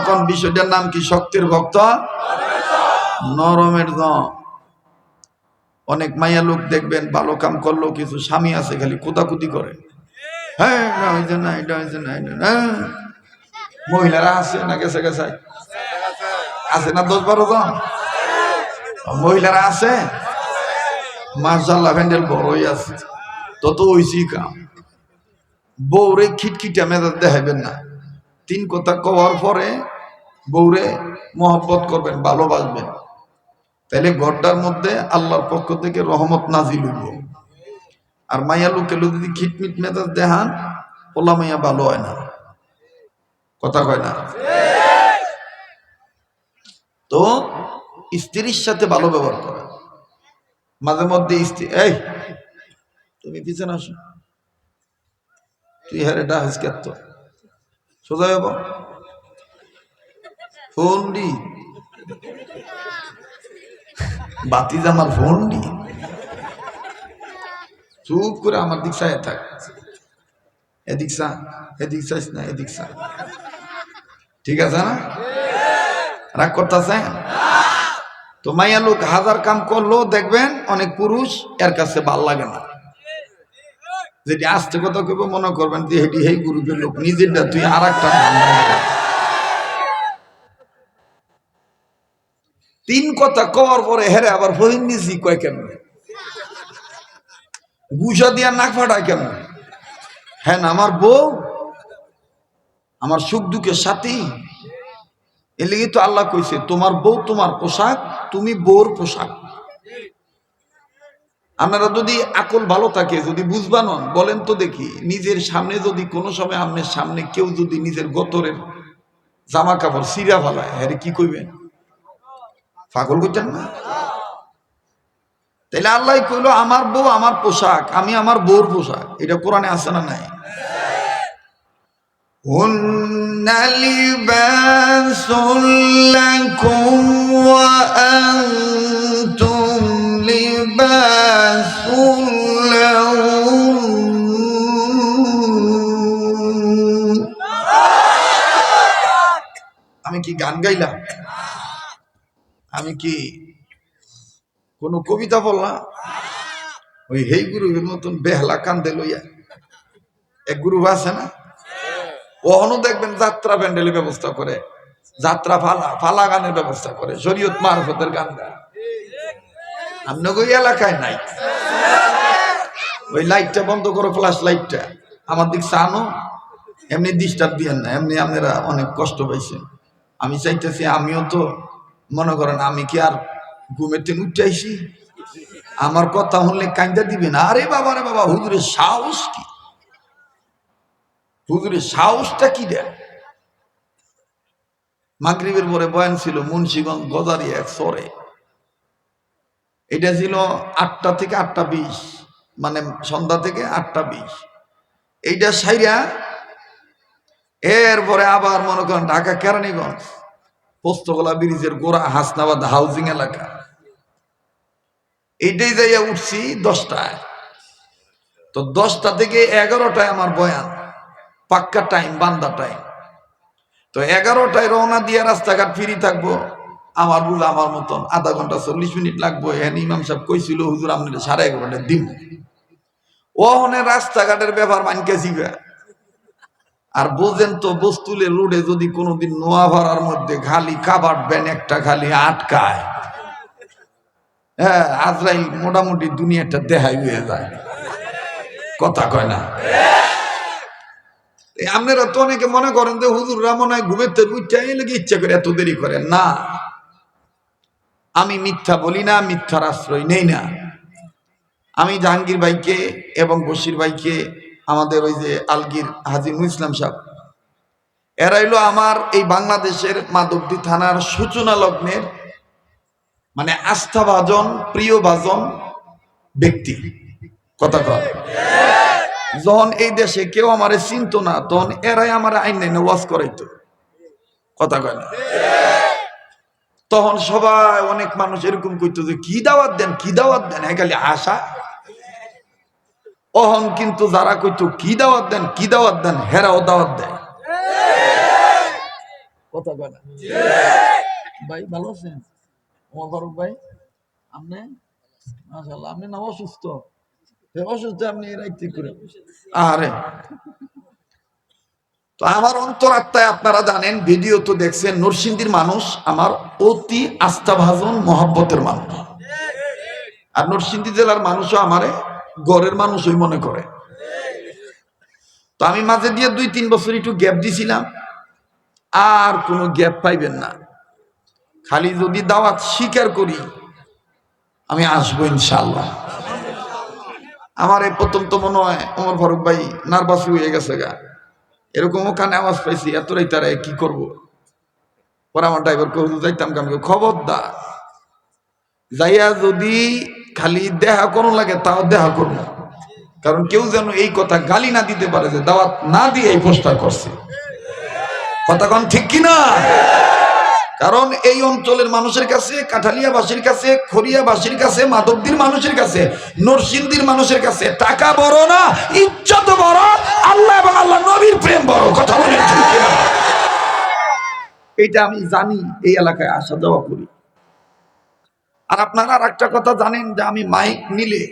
কোন বিষয়টার নাম কি? শক্তির ভক্ত নরমের দম। অনেক মাইয়া লোক দেখবেন ভালো কাম করলো, কিছু স্বামী আছে খালি কুদাকুদি করে, হ্যাঁ এটা হয়েছে না, এটা হয়েছে না, এটা না। মহিলারা আছে না? গেছে গেছে আছে না 10-12 জন মহিলারা আছে, মাশাআল্লাহ প্যান্ডেল বড়ই আছে। তত হইছি কাম, বউরে খিটখিটা মেজাজ দেখাইবেন না। 3 কথা কওয়ার পরে বউরে মহব্বত করবেন, ভালোবাসবেন, তাহলে ঘরটার মধ্যে আল্লাহর পক্ষ থেকে রহমত নাজিল হইব। আর মাইয়া লোকে যদি খিটমিট মেজাজ দেখান, পোলা মাইয়া ভালো হয় না, কথা কয় না। তো স্ত্রীর সাথে ভালো ব্যবহার করে। মাঝে মধ্যে স্ত্রী, এই তুমি পিছনে আসো, তুই হ্যাঁ এটা হাসকে তো সোজা যাব ফোন দি বাতি জামার ফোন দি, চুপ করে আমার দিক চায় থাক, এদিক চা, এদিক চাইস না, এদিক চা, ঠিক আছে না? রাগ করতেছে? তো মাইয়া লোক 1000 কাম করলো, দেখবেন অনেক পুরুষ এর কাছে ভাল লাগে না। যেটি আস্তে কথা কেউ মনে করবেন যে হেঁটি হেই গ্রুপের লোক, নিজেরটা তুই আর একটা 3 কথা কওয়ার পরে হেরে আবার ফহিন নিছি কয় কেমন, গুসা দিয়া নাক ফাটায় কেমন। হ্যাঁ না, আমার বউ আমার সুখ দুঃখের সাথী। এর লেগে তো আল্লাহ কইছে তোমার বউ তোমার পোশাক, তুমি বউর পোশাক। আপনারা যদি আকল ভালো থাকে, যদি বুঝবান বলেন তো দেখি, নিজের সামনে যদি কোনো সময় আপনার সামনে কেউ যদি নিজের গতরের জামা কাপড় সিরা ফেলায়, হ্যাঁ কি কইবেন? পাগল করতেন না? তাহলে আল্লাহ কইলো আমার বউ আমার পোশাক, আমি আমার বউর পোশাক। এটা কোরআনে আছে না নাই? হুন্না লিবাসুল লাকুম ওয়া আনতুম লিবাসুল লাহুম। আমি কি গান গাইলাম? আমি কি কোন কবিতা বললাম? ওই হেই গুরুর মতন বেহলা কান্দে লইয়া এক গুরু আছে না, ওহনো দেখবেন যাত্রা প্যান্ডেলের ব্যবস্থা করে, যাত্রা ফালা গানের ব্যবস্থা করে, শরীয়ত মারফতের গান গায়। আপনাকে ওই এলাকায় নাই? ওই লাইটটা বন্ধ করো, ফ্ল্যাশ লাইটটা আমার দিক চানো, এমনি ডিস্টার্ব দিয়েন না, এমনি আপনারা অনেক কষ্ট পাইছেন। আমি চাইতেছি আমিও তো মনে করেন, আমি কি আর ঘুমের থেকে উঠে আইসি? আমার কথা শুনলে কান্দা দিবেন, আরে বাবা রে বাবা, হুজুরের সাহস কি, হুজুরের সাহসটা কি দেয়। মাগরিবের পরে বয়ান ছিল মুন্সিগঞ্জ গজারি এক সরে, এটা ছিল 8টা থেকে 8টা 20, মানে সন্ধ্যা থেকে 8টা 20। এইটা সাইরা এরপরে আবার মনে করেন ঢাকা কেরানীগঞ্জ পোস্তগোলা ব্রিজের গোড়া হাসনাবাদ হাউজিং এলাকা, এইটাই যাইয়া উঠছি 10টায়। তো 10টা থেকে 11টায় আমার বয়ান, পাক্কা টাইম, বান্দা টাইম। তো 11টায় রওনা দিয়ে রাস্তাঘাট ফ্রি থাকবো, আমার বুঝ আমার মতন আধা ঘন্টা 40 মিনিট লাগবো। এখানে ইমাম সাহেব কইছিল হুজুর আপনাদের 11:30টায় দিন। ওখানে রাস্তাঘাটের ব্যাপার মানকে জিগা। আর বোঝেন তো, বস্তুলের রোডে যদি কোনোদিন নোয়াভাড়ার মধ্যে খালি কাবার্ড ভ্যান একটা খালি আটকায়, হ্যাঁ আজরাইল মোটামুটি দুনিয়াটা দেখাই হয়ে যায়, কথা কয় না? আপনারা তো অনেকে মনে করেন যে হুজুররা মনে হয় ঘুমের থেকে উঠতে লেগে ইচ্ছা করে এত দেরি করেন না। আমি মিথ্যা বলি না, মিথ্যার আশ্রয় নেই না। আমি জাহাঙ্গীর ভাইকে এবং বশির ভাইকে, আমাদের ওই যে আলগীর হাজী নুর ইসলাম সাহেব, এরা হইলো আমার এই বাংলাদেশের মাধবদী থানার সূচনা লগ্নের মানে আস্থাভাজন, প্রিয়ভাজন ব্যক্তি, কথা কয়। যখন এই দেশে কেউ আমারে চিনত না, তখন এরাই আমার আইন নাইনে ওয়াজ করাইতো, কথা কয় না? তখন সবাই, অনেক মানুষ এরকম কইতো যে কি দাওয়াত দেন, কি দাওয়াত দেন, খালি আশা। অহন কিন্তু যারা কইতো কি দাওয়াত দেন, কি দাওয়াত দেন, হেরাও দাওয়াত দেয়। কথা কয় না ভাই? ভালো আছেন ওমর ফারুক ভাই? আপনি মাশাআল্লাহ, আপনি না অসুস্থ? অসুস্থ আপনি রাইতে করে আরে। তো আমার অন্তরাত্মায় আপনারা জানেন, ভিডিও তো দেখছেন, নরসিংদীর মানুষ আমার অতি আস্থাভাজন মহব্বতের মানুষ, আর নরসিংদী জেলার মানুষও আমারে গড়ের মানুষই মনে করে। তো আমি মাঝে দিয়ে 2-3 বছর একটু গ্যাপ দিছিলাম, আর কোনো গ্যাপ পাইবেন না। খালি যদি দাওয়াত স্বীকার করি আমি আসবো ইনশাআল্লাহ। আমার এই প্রথম তো মনে হয় ওমর ফারুক ভাই নার্ভাস হয়ে গেছে গা, এরকমও কানে আওয়াজ পাইছি, এত রাইতারে কি করব। পরে আমার ড্রাইভার কে যাইতাম কামকে, খবরদার যাইয়া যদি খালি দেখা করুন লাগে তাও দেখা করবো, কারণ কেউ যেন এই কথা গালি না দিতে পারে যে দাওয়াত না দিয়ে এই পোস্টার করছে। কথা কোন ঠিক কিনা? কারণ এই অঞ্চলের মানুষের কাছে, কাঠালিয়াবাসীর কাছে, খড়িয়াবাসীর কাছে, মাধবদীর মানুষের কাছে, নরসিংদীর মানুষের কাছে টাকা বড় না, ইজ্জত বড়, আল্লাহ এবং আল্লাহ নবীর প্রেম বড়। কথা বলেন ঠিক কিনা? এইটা আমি জানি, এই এলাকায় আসা যাওয়া করি। আর আপনারা আর একটা কথা জানেন যে আমি মাইক নিলে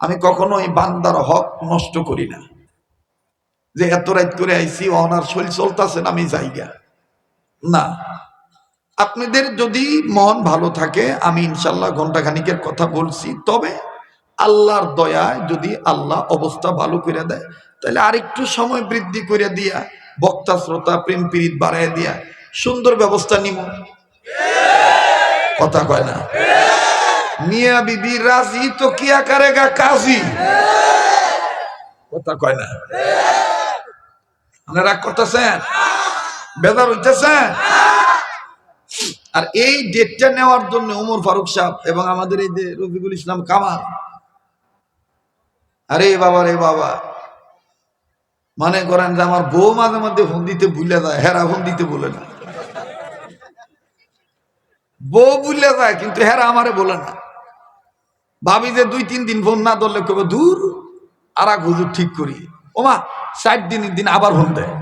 আমি কখনোই বান্দার হক নষ্ট করি না, যে এত রাত করে আইসি ওনার শরীর চলতেছেন আমি যাইগা না। আপনাদের যদি মন ভালো থাকে আমি ইনশাল্লাহ ঘন্টাখানিকের কথা বলছি, তবে আল্লাহর দয়ায় যদি আল্লাহ অবস্থা ভালো করে দেয় তাহলে আরেকটু সময় বৃদ্ধি করে দিয়া, বক্তা শ্রোতা প্রেম প্রীত বাড়াই দিয়া সুন্দর ব্যবস্থা নিব। কথা কয় না? মিয়া বিবি রাজি তো কিয়া করেগা কাজী। কথা কয় না? আপনারা রাগ করতেছেন, বেজার হইতেছেন? আর এই ডেটটা নেওয়ার জন্য ওমর ফারুক সাহেব এবং আমাদের এই যে রফিকুল ইসলাম কামাল, আরে বাবা রে বাবা, মনে করেন যে আমার বউ মাঝে মধ্যে ফোন দিতে ভুলে যায়, হেরা ফোন দিতে বলে না। বউ ভুলে যায় কিন্তু হেরা আমারে বলে না। ভাবি যে 2-3 দিন ফোন না ধরলে কবে দূর আর এক হুজুর ঠিক করি, ওমা 4 দিন আবার ফোন দেয়।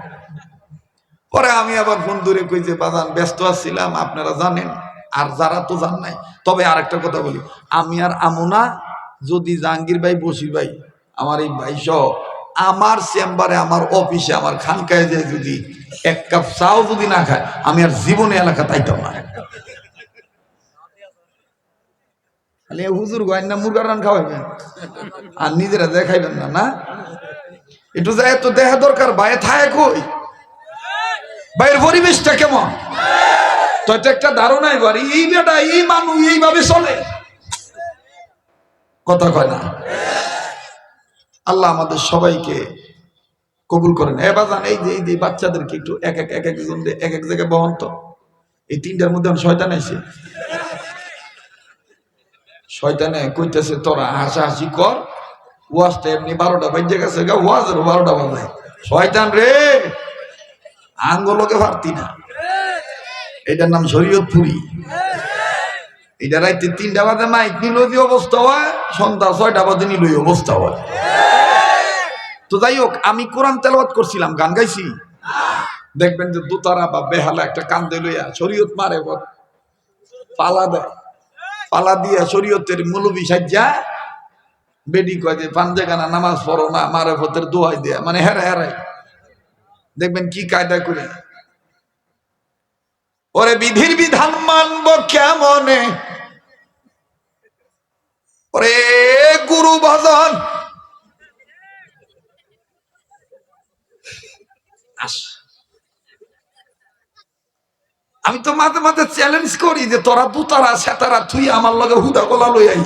পরে আমি আবার ফোন ধরে কই যে বাজান ব্যস্ত আছিলাম, আপনারা জানেন, আর যারা তো জান নাই। তবে আরেকটা কথা বলি, আমি আর আমুনা যদি জাহাঙ্গীর ভাই, বশির ভাই, আমার এই ভাই সহ আমার চেম্বারে, আমার অফিসে, আমার খানকায় যে যদি 1 কাপ চাও যদি না খায়, আমি আর জীবনে এলাকা তাইতাম না। খালি হুজুর গোয়েন না মুরগার রান খাওয়াইবেন আর নিজেরা দেখাইবেন না। না, একটু যায় তো দেখা দরকার। ভাই থায় কই, ভাইয়ের পরিবেশটা কেমন, তো একটা ধারণাই বাড়ি এই বেটা এই মানুষ এইভাবে চলে। কথা কয় না? আল্লাহ আমাদের সবাইকে কবুল করেন। এবার জান এই যে বাচ্চাদেরকে একটু এক একজন এক এক জায়গায় বহন তো। এই 3টার মধ্যে শয়তান আইছে, শয়তানে কইতেছে তোরা হাসাহাসি কর, ওয়াজটা এমনি 12টা বাজে গেছে গা, ওয়াজের 12টা বাজে। শয়তান রে, আঙ্গলকে পারতি না। এটার নাম শরীয়তপুরি। এটা রাইতে 3টা বাজে মাইক নিল যে অবস্থা হয়, সন্ধ্যা 6টা বাজে নিল অবস্থা হয়। তো যাই হোক, আমি কোরআন তেলাওয়াত করছিলাম, গান গাইছি। দেখবেন যে দোতারা বা বেহালা একটা কান্দে লইয়া শরীয়ত মারে, পালা দেয়, পালা দিয়া শরীয়তের মৌলবী সাজ্জা বেডি কয় যে পাঞ্জেগানা নামাজ পড়ো না, মারে ফতের দোয়াই দেয়া, মানে হেরাই দেখবেন কি কায়দা করে। ওরে বিধির বিধান মানব কেমনে, ওরে গুরু ভজন। আমি তো মাঝে মাঝে চ্যালেঞ্জ করি যে তোরা দুতারা সেতারা তুই আমার লগে হুদা গোলা লই আই,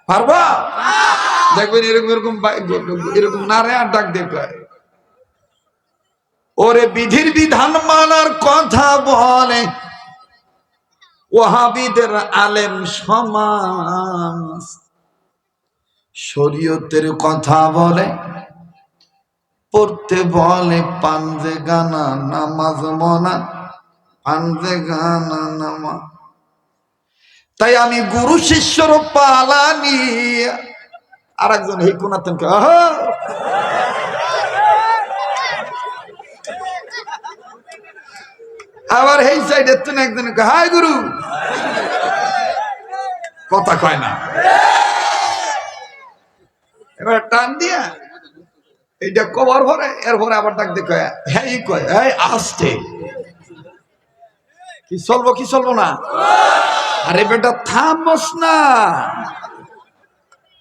পারবা? দেখবেন এরকম এরকম এরকম নারে আর ডাক দেখায়। ওরে বিধির বিধান মানার কথা বলে ওয়াহাবিদের আলেম সমাজ, শরীয়তের কথা বলে, পড়তে বলে পাঞ্জে গানা নামাজ মনা, পাঞ্জে গানা নামাজ। তাই আমি গুরু শিষ্যর পালানি। আর একজন এই কোনাতেন আবার এই সাইডের তো একজন হাই গুরু, কথা কয় না। এবার টান দিয়া এইটা কভার ভরে, এরপরে আবার ডাক দিয়ে কয় হ্যাঁ কয় হ্যাঁ আসতে কি চলবো কি চলবো না। আরে বেটা থামস না,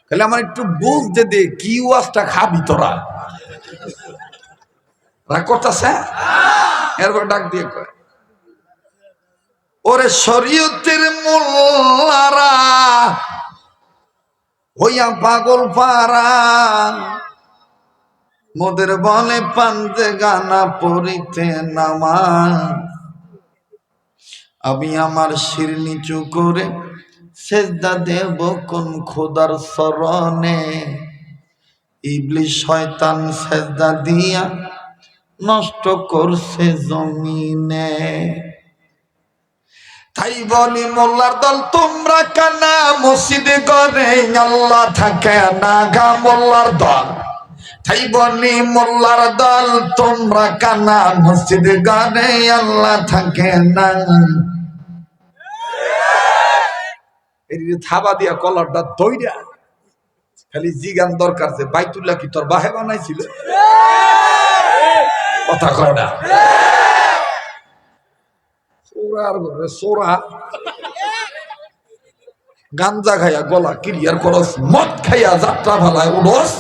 তাহলে আমার একটু বুঝতে দে কি ওয়াজটা খাবি তোরা, রাগ করতেছে। এরপর ডাক দিয়ে কয় ওরে শরীয়তের মোল্লারা হইয়া পাগল পারা, মোদের বলে পান্তে গানা পড়িতে নামা, আমি আমার শির নিচু করে সেজদা দেব কোন খোদার শরণে, ইবলিস শয়তান সেজদা দিয়া নষ্ট করছে জমিনে। তাই বলি মোল্লার দল তোমরা কানা, মসজিদে করে আল্লাহ থাকে না গা মোল্লার দল। তাই বলি মোল্লার দল তোমরা কানা, মসজিদে করে আল্লাহ থাকে না। এই থাবা দিয়া কলারটা দইরা খালি জিগান দরকার যে বাইতুল্লাহ কি তোর বাহে বানাইছিল, কথা কয় না। সোরা গাঞ্জা খাইয়া গলা ক্লিয়ার করস, মদ খাইয়া যাত্রা ভালায় উড়স,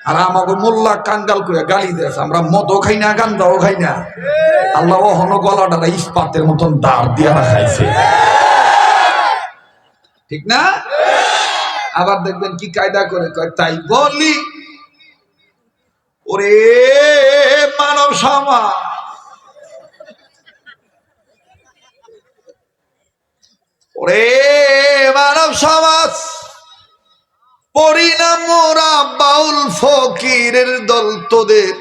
আর আমাকে মোল্লা কাঙ্গাল করে গালি দেয় আমরা মদও খাই না গাঞ্জাও খাই না। আল্লাহ হন গলাটা ইস্পাতের মতন দাঁড় দিয়া রাখাইছে, ঠিক না? আবার দেখবেন কি কায়দা করে কয় তাই বলি ওরে মানব সমাজ, ওরে মানব সমাজ, পড়ি না মোরা বাউল ফকিরের দল, তোদের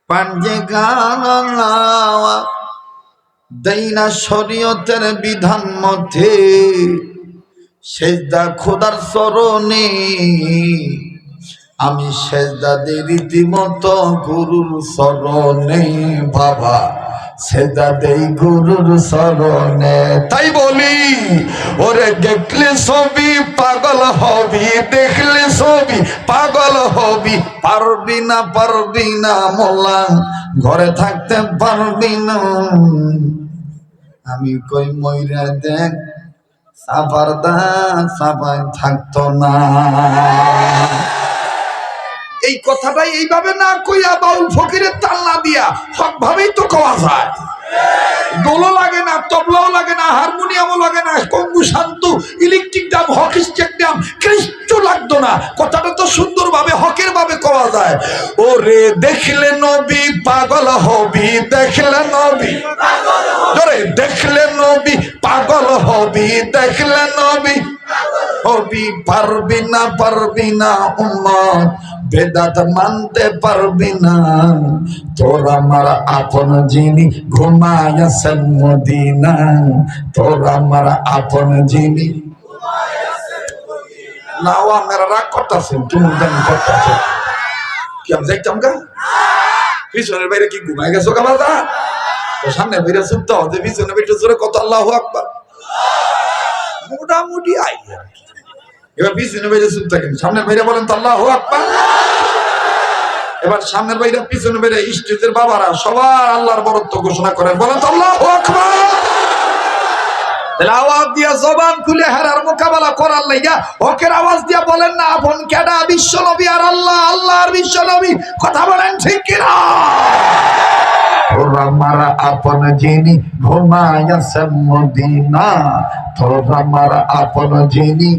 পাঞ্জে গানা দেই না শরীয়তের বিধান মধ্যে, সেজদা খোদার চরণে, আমি সেজদা দিই রীতিমতো গুরুর চরণে, বাবা সেজদা দেই গুরুর চরণে। তাই বলি ওরে দেখলে ছবি পাগল হবি, দেখলে ছবি পাগল হবি, পারবি না মোল্লা ঘরে থাকতে পারবি না। আমি কই মইরা দেখ সাফার দা সাফাই থাকতো না। এই কথাটাই এইভাবে না কইয়া বাউল ফকিরের তাল্লা দিয়া হক ভাবেই তো কওয়া যায়। দোলও লাগে না, তবলাও লাগে না, হারমোনিয়ামও লাগে না, কঙ্গু Shantu, electric Dam, hockey stake Dam কিচ্ছু লাগতো না। কথাটা তো সুন্দরভাবে হকের ভাবে কওয়া যায়। ওরে দেখলে নবী পাগল হবি, দেখলে নবী ধরে দেখলে নবী পাগল হবি, দেখলে নবী হবি, পারবি না উম্মত বেদাত মানতে পারবি না। তোর আমার আপন যিনি ঘুমায়াছেন মদিনা, তোর আমার আপন যিনি নাও আমরা রাগ করতেছেন, তুমি জানি করতেছেন কি আমি দেখতাম গা পিছনের বাইরে কি ঘুমায় গেছো কামালদা, তো সামনে বাইরে শুনতে হবে পিছনে বাইরে জোরে কত আল্লাহু আকবার, মোটামুটি আই। এবার পিছনে বাইরে শুনতে থাকেন, সামনের বাইরে বলেন তো আল্লাহু আকবার। এবার সামনের বাইরে পিছনে বাইরে স্টেজের বাবারা সবার আল্লাহর বরত্ব ঘোষণা করেন, বলেন তো আল্লাহু আকবার। তাহলে আওয়াজ দিয়া জবান খুলে হারার মোকাবেলা করার লাইগা হকের আওয়াজ দিয়া বলেন না আপন কেডা, বিশ্ব নবী আর আল্লাহ, আল্লাহর বিশ্ব নবী, কথা বলেন ঠিক কিনা? তোরা মারা আপন যিনি ঘুমায়াছেন মদিনা, তোরা মারা আপন যিনি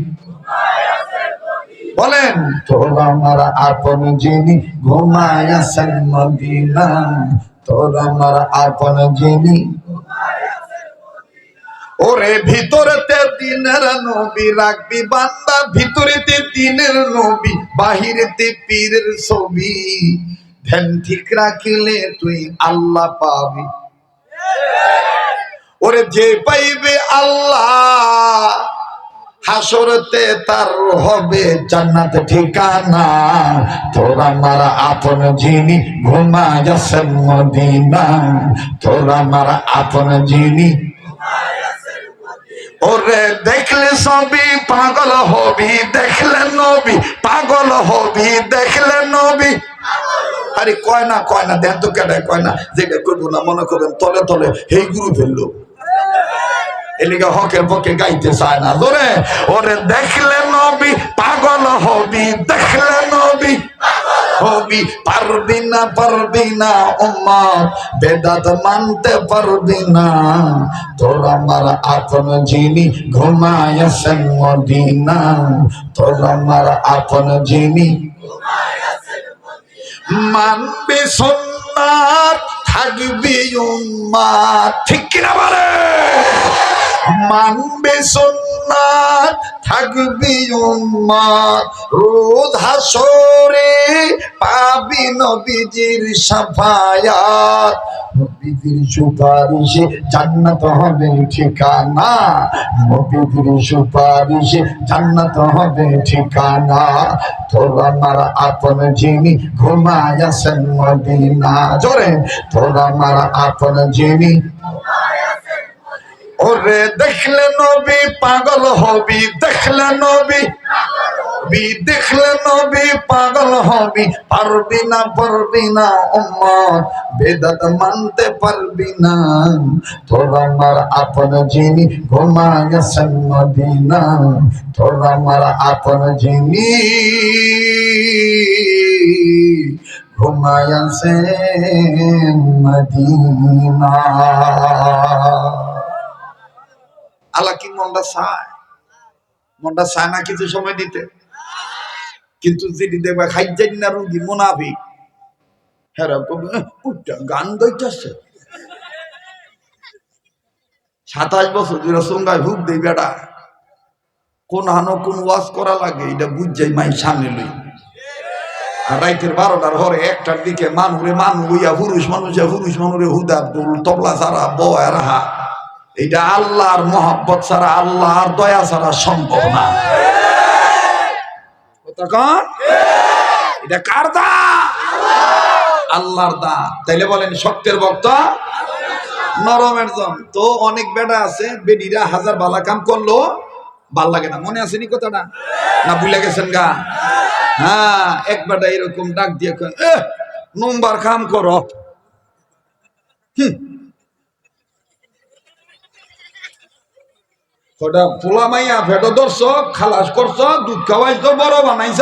বলেন, তোরা মারা আপন যিনি ঘুমায়াছেন মদিনা, তোরা মারা আপন যিনি। ওরে ভিতরেতে দিনের নবী রাখবি বান্দা, ভিতরেতে দিনের নবী, বাহিরেতে পীরের ছবি, ধ্যান ঠিক রাখিলে তুই আল্লাহ পাবি। ওরে যে পাইবে আল্লাহ হাসরতে তার হবে জান্নাত ঠিকানা, তোর আমার আপন যিনি ঘুমায়াছেন মদিনা, তোর আমার আপন যিনি। ওরে দেখলে সবই পাগল হবি, দেখলে নবী পাগল হবি, দেখলে নবী। আরে কয় না দেন তো কেটে কয় না, যেটা করবো না মনে করবেন তলে তলে এই গুরু ফেললো, এলিগে হকের পক্ষে গাইতে চায় না ধরে। ওরে দেখলে নবী পাগল হবি, দেখলে নবী হবি, পারবি না উম্মত বেদাত মানতে পারবি না, তোর আমার আপন যিনি ঘুমায়াছেন মদিনা, তোর আমার আপন যিনি। মানবি সুন্নাত থাকবি উম্মাত, ঠিক কিনা বলে? মানবে সুন্নাত থাকবি উম্মত, রোজ হাসরে পাবি নবীজির শাফায়াত, নবীজির সুপারিশে জান্নাত হবে ঠিকানা, নবীজির সুপারিশে জান্নাত হবে ঠিকানা, তোর আমার আপন যিনি ঘুমায়াছেন মদিনা, জোরে তোর আমার আপন যিনি। ওরে দেখলে নবী পাগল হবি, দেখলে নবী দেখলে নবী পাগল হবি, পারবি না উম্মত বেদাত মানতে পারবি না, তোর আমার আপন যিনি ঘুমায়াছেন মদিনা, তোর আমার আপন যিনি ঘুমায়াছেন মদিনা। আল্লাহ কি মনটা চায় না কিছু সময় দিতে, কিন্তু যদি দেখবা খাইজাই না রুগী মুনাফিক, হেরা গান গাইতেছে 27 বছর ধরে সঙ্গায় হুক দেই বেটা, কোন হানো কোন ওয়াজ করা লাগে এটা বুঝাই মাই সামনে লই। আর রাইতের 12টার পরে 1টার দিকে মানুষ হইয়া পুরুষ মানুষে হুদা তবলা ছাড়া বয়া রাহা, এটা আল্লাহর মহব্বত ছাড়া আল্লাহর দয়া ছাড়া সম্ভব না। এটা কার দা? আল্লাহর দা। তাইলে বলেন সত্যের ভক্ত নরমের জন। তো অনেক বেটা আছে বেডিরা হাজার বালা কাম করলো ভাল লাগে না, মনে আছে নি কথাটা না ভুলে গেছেন গা? হ্যাঁ, এক বেটা এরকম ডাক দিয়ে নম্বর কাম করো, পোলা মাইয়া ফেটো ধরছ, খালাস করছ, দুধ খাওয়াইছ, বড় বানাইছ,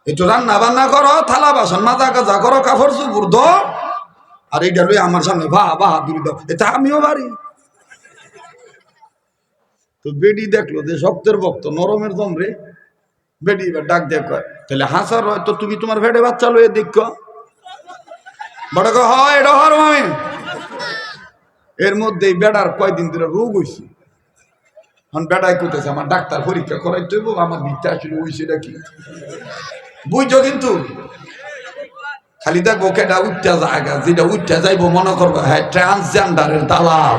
একটু রান্না বান্না করো, থালা বাসন মাজা কাজা করো, কাপড় চুপুর দো, আর এইটা লই আমার সামনে বাহাদুরি দাও, এটা আমিও পারি। তো বেডি দেখলো যে শক্তের ভক্ত নরমের দম রে, বেডি এবার ডাক দিয়ে কয় তাহলে হাসার হয় তো তুমি তোমার ভেড়ে বাচ্চা লয়ে দেখ, বড় হয় এটা হর আমি। এর মধ্যে বেড়ার কয়দিন ধরে রোগ হয়েছে, এখন বেড়ায় করতেছে আমার ডাক্তার পরীক্ষা করাইতে হইব, আমার ভিতরে আসলে হয়েছে এটা কি বুঝছো, কিন্তু খালি দেখবো কেটা উঠতে জায়গা, যেটা উঠতে যাইবো মনে করবো হ্যাঁ ট্রান্সজেন্ডারের দালাল,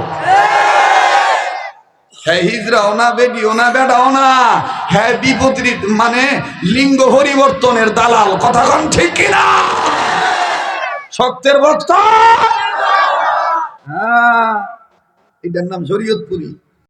হ্যাঁ হিজড়াও না, বেডিও না, বেড়াও না, হ্যাঁ বিপত্রিত মানে লিঙ্গ পরিবর্তনের দালাল। কথা কন ঠিক কিনা? শক্তের ভক্ত, হ্যাঁ এটার নাম শরীয়তপুরি।